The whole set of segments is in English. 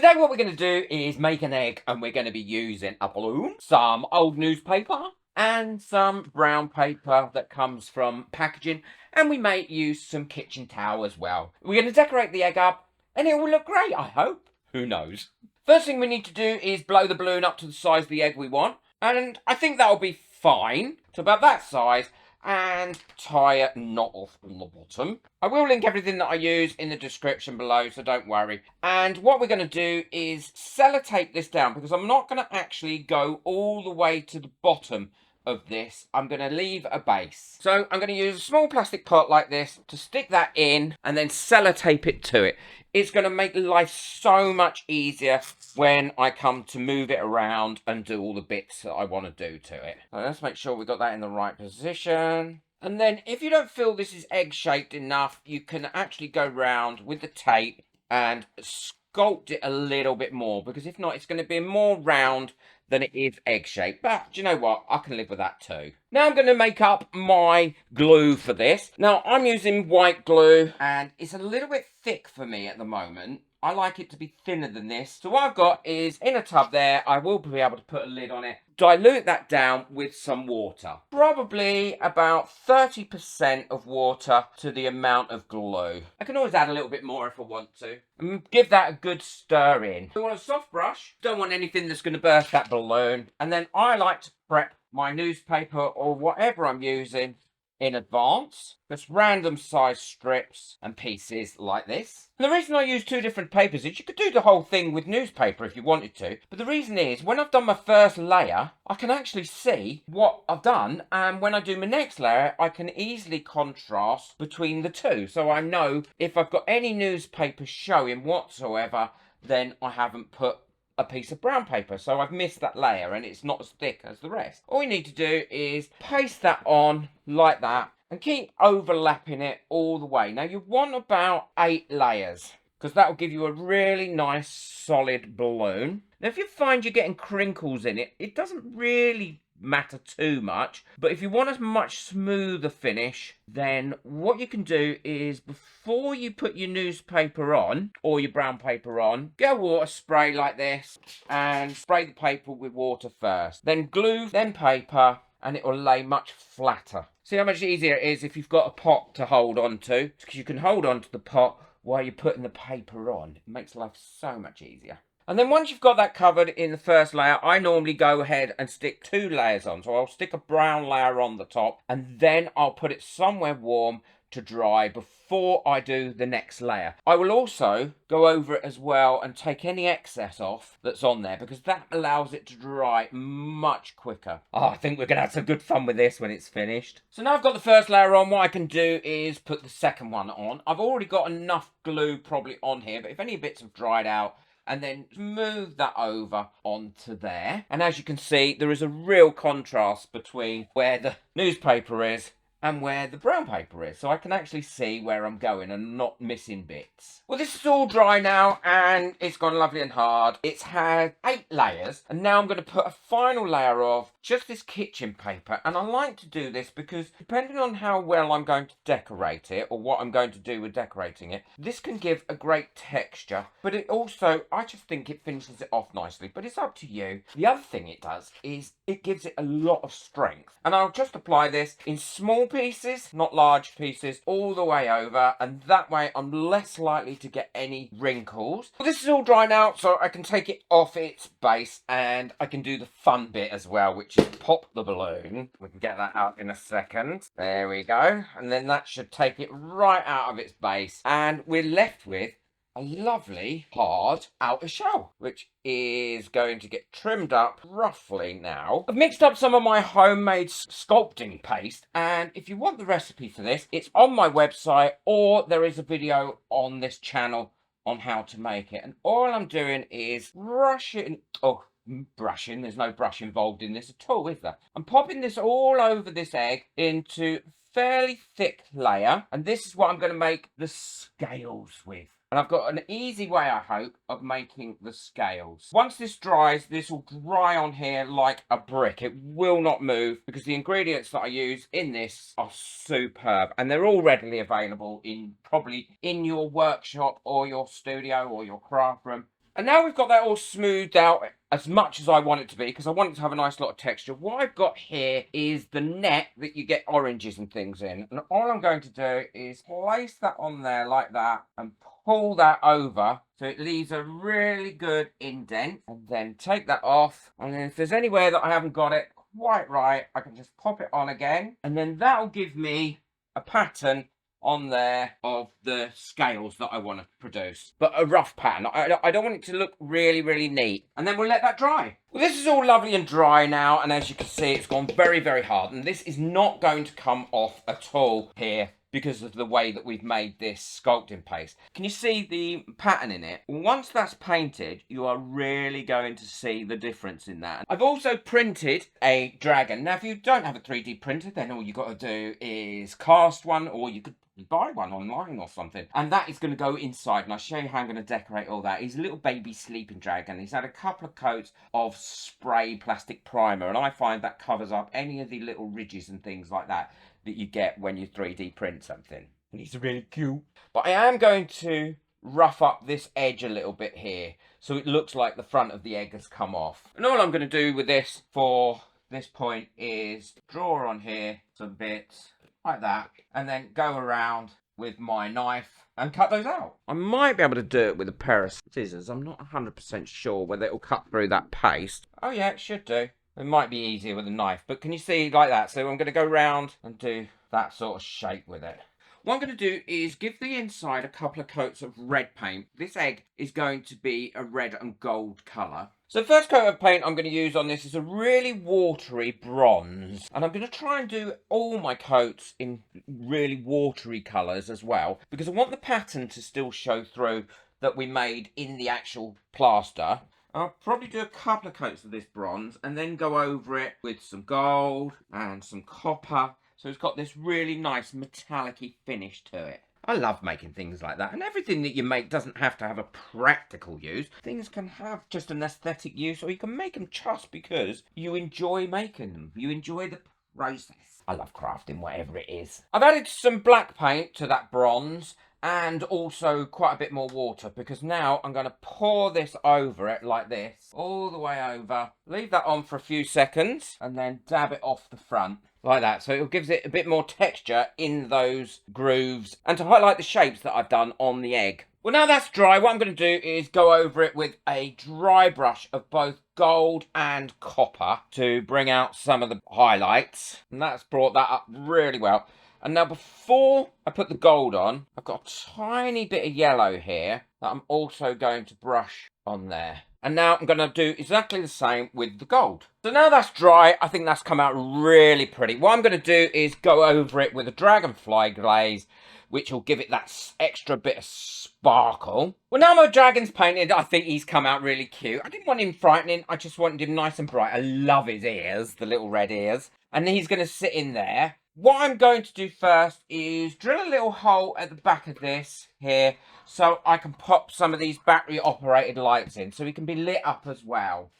Today what we're going to do is make an egg, and we're going to be using a balloon, some old newspaper, and some brown paper that comes from packaging, and we may use some kitchen towel as well. We're going to decorate the egg up, and it will look great, I hope. Who knows? First thing we need to do is blow the balloon up to the size of the egg we want, and I think that'll be fine, to about that size, and tie a knot off on the bottom. I will link everything that I use in the description below, so don't worry. And what we're going to do is sellotape this down, because I'm not going to actually go all the way to the bottom of this. I'm going to leave a base. So I'm going to use a small plastic pot like this to stick that in and then sellotape it to it. It's going to make life so much easier when I come to move it around and do all the bits that I want to do to it. So let's make sure we got that in the right position. And then if you don't feel this is egg-shaped enough, you can actually go round with the tape and sculpt it a little bit more, because if not, it's going to be more round than it is egg-shaped. But do you know what? I can live with that too. Now I'm going to make up my glue for this. Now I'm using white glue, and it's a little bit thick for me at the moment. I like it to be thinner than this. So what I've got is, in a tub there, I will be able to put a lid on it. Dilute that down with some water. Probably about 30% of water to the amount of glue. I can always add a little bit more if I want to. And give that a good stir in. We want a soft brush. Don't want anything that's going to burst that balloon. And then I like to prep my newspaper or whatever I'm using in advance. Just random size strips and pieces like this. And the reason I use two different papers is you could do the whole thing with newspaper if you wanted to. But the reason is, when I've done my first layer, I can actually see what I've done. And when I do my next layer, I can easily contrast between the two. So I know if I've got any newspaper showing whatsoever, then I haven't put a piece of brown paper, so I've missed that layer and it's not as thick as the rest. All you need to do is paste that on like that and keep overlapping it all the way. Now you want about 8 layers, because that will give you a really nice solid balloon. Now if you find you're getting crinkles in it, it doesn't really matter too much, but if you want a much smoother finish, then what you can do is, before you put your newspaper on or your brown paper on, get a water spray like this and spray the paper with water first, then glue, then paper, and it will lay much flatter. See how much easier it is if you've got a pot to hold on to, because you can hold on to the pot while you're putting the paper on. It makes life so much easier. And then once you've got that covered in the first layer, I normally go ahead and stick 2 layers on. So I'll stick a brown layer on the top, and then I'll put it somewhere warm to dry before I do the next layer. I will also go over it as well and take any excess off that's on there, because that allows it to dry much quicker. Oh, I think we're going to have some good fun with this when it's finished. So now I've got the first layer on, what I can do is put the second one on. I've already got enough glue probably on here, but if any bits have dried out, and then move that over onto there. And as you can see, there is a real contrast between where the newspaper is and where the brown paper is. So I can actually see where I'm going and not missing bits. Well, this is all dry now, and it's gone lovely and hard. It's had 8 layers, and now I'm going to put a final layer of just this kitchen paper. And I like to do this because, depending on how well I'm going to decorate it, or what I'm going to do with decorating it, this can give a great texture, but it also, I just think it finishes it off nicely, but it's up to you. The other thing it does is it gives it a lot of strength. And I'll just apply this in small pieces, not large pieces, all the way over, and that way I'm less likely to get any wrinkles. Well, this is all dry now, so I can take it off its base, and I can do the fun bit as well, which is pop the balloon. We can get that out in a second. There we go. And then that should take it right out of its base, and we're left with a lovely hard outer shell, which is going to get trimmed up roughly now. I've mixed up some of my homemade sculpting paste, and if you want the recipe for this, it's on my website, or there is a video on this channel on how to make it. And all I'm doing is brushing, there's no brush involved in this at all, is there? I'm popping this all over this egg into fairly thick layer, and this is what I'm going to make the scales with. And I've got an easy way, I hope, of making the scales. Once this dries, this will dry on here like a brick. It will not move, because the ingredients that I use in this are superb. And they're all readily available probably in your workshop or your studio or your craft room. And now we've got that all smoothed out as much as I want it to be, because I want it to have a nice lot of texture. What I've got here is the net that you get oranges and things in. And all I'm going to do is place that on there like that and pull that over so it leaves a really good indent. And then take that off. And then if there's anywhere that I haven't got it quite right, I can just pop it on again. And then that'll give me a pattern on there of the scales that I want to produce, but a rough pattern. I don't want it to look really, really neat. And then we'll let that dry. Well, this is all lovely and dry now, and as you can see, it's gone very, very hard, and this is not going to come off at all here because of the way that we've made this sculpting paste. Can you see the pattern in it? Once that's painted, you are really going to see the difference in that. I've also printed a dragon. Now, if you don't have a 3D printer, then all you've got to do is cast one, or you could buy one online or something, and that is going to go inside, and I'll show you how I'm going to decorate all that. He's a little baby sleeping dragon. He's had a couple of coats of spray plastic primer, and I find that covers up any of the little ridges and things like that that you get when you 3D print something. And he's really cute. But I am going to rough up this edge a little bit here so it looks like the front of the egg has come off. And all I'm going to do with this for this point is draw on here some bits like that, and then go around with my knife and cut those out. I might be able to do it with a pair of scissors. I'm not 100% sure whether it'll cut through that paste. Oh yeah, it should do. It might be easier with a knife, but can you see like that? So I'm going to go round and do that sort of shape with it. What I'm going to do is give the inside a couple of coats of red paint. This egg is going to be a red and gold colour. So the first coat of paint I'm going to use on this is a really watery bronze. And I'm going to try and do all my coats in really watery colours as well, because I want the pattern to still show through that we made in the actual plaster. I'll probably do a couple of coats of this bronze and then go over it with some gold and some copper. So it's got this really nice metallic-y finish to it. I love making things like that. And everything that you make doesn't have to have a practical use. Things can have just an aesthetic use, or you can make them just because you enjoy making them. You enjoy the process. I love crafting, whatever it is. I've added some black paint to that bronze and also quite a bit more water, because now I'm going to pour this over it like this, all the way over. Leave that on for a few seconds and then dab it off the front. Like that, so it gives it a bit more texture in those grooves and to highlight the shapes that I've done on the egg. Well, now that's dry, what I'm going to do is go over it with a dry brush of both gold and copper to bring out some of the highlights. And that's brought that up really well. And now before I put the gold on, I've got a tiny bit of yellow here that I'm also going to brush on there. And now I'm going to do exactly the same with the gold. So now that's dry, I think that's come out really pretty. What I'm going to do is go over it with a dragonfly glaze, which will give it that extra bit of sparkle. Well, now my dragon's painted, I think he's come out really cute. I didn't want him frightening, I just wanted him nice and bright. I love his ears, the little red ears. And he's going to sit in there. What I'm going to do first is drill a little hole at the back of this here so I can pop some of these battery operated lights in so he can be lit up as well.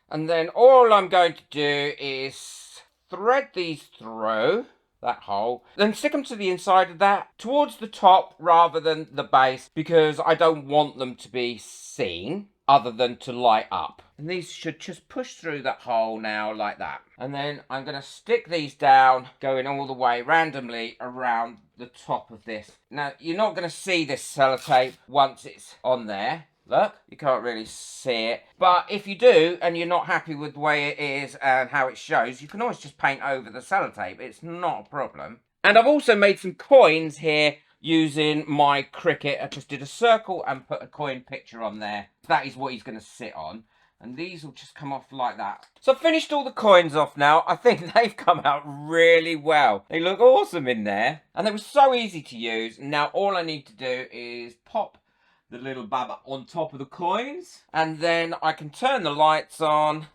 And then all I'm going to do is thread these through that hole, then stick them to the inside of that, towards the top rather than the base, because I don't want them to be seen other than to light up. And these should just push through that hole now like that. And then I'm going to stick these down, going all the way randomly around the top of this. Now, you're not going to see this sellotape once it's on there. Look, you can't really see it. But if you do, and you're not happy with the way it is and how it shows, you can always just paint over the sellotape. It's not a problem. And I've also made some coins here using my Cricut. I just did a circle and put a coin picture on there. That is what he's going to sit on. And these will just come off like that. So I've finished all the coins off now. I think they've come out really well. They look awesome in there. And they were so easy to use. Now all I need to do is pop the little baba on top of the coins, and then I can turn the lights on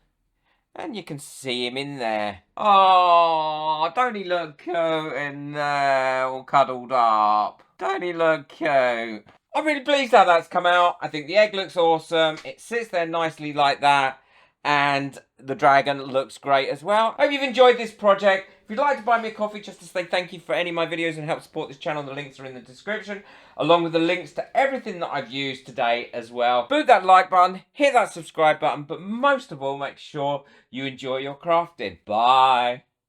and you can see him in there. Oh, don't he look cute in there, all cuddled up? Don't he look cute? I'm really pleased how that's come out. I think the egg looks awesome. It sits there nicely like that. and the dragon looks great as well. Hope you've enjoyed this project. If you'd like to buy me a coffee just to say thank you for any of my videos and help support this channel, the links are in the description, along with the links to everything that I've used today as well. Boot that like button, hit that subscribe button, but most of all, make sure you enjoy your crafting. Bye.